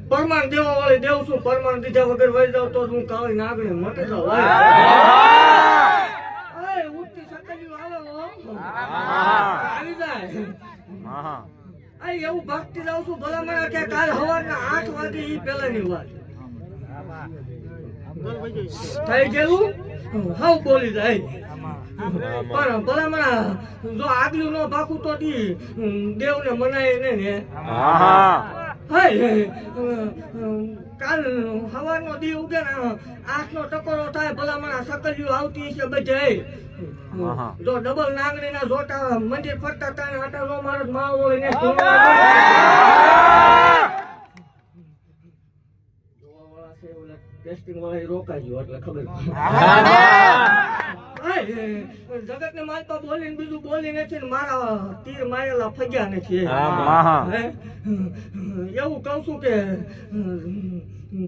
પરમાણ દેવા વાળી દેવ છું, પરમાણ દીધા વગર વહી જાવ તો હું કાળી નાગણી મટી જાવ. ઉઠતી સકલીઓ આવે આવી જાય. એવું ભાગતી જાઉં છું ભલા મને કે કાલ સવારના 8 વાગે ઈ પેલાની વાત થઈ ગયેલું હાવ બોલી જાય. પણ ભલા મને જો આગલું ન ભાગું તો દેવ ને મનાય ને કાલ સવારનો દી ઉગે ને 8 નો ટકોરો થાય ભલા મને સકલીઓ આવતી છે બધે. જો ડબલ નાગણી ના જોટા મંદિર ફરતા તાને આટા નો મારો માવો હોય ને ટેસ્ટિંગ વાળા રોકાજો એટલે ખબર. જગત ને માલપા બોલીને બીજું બોલી નથી ને મારા તીર મારેલા ફગ્યા નથી. એવું કઉ છું કે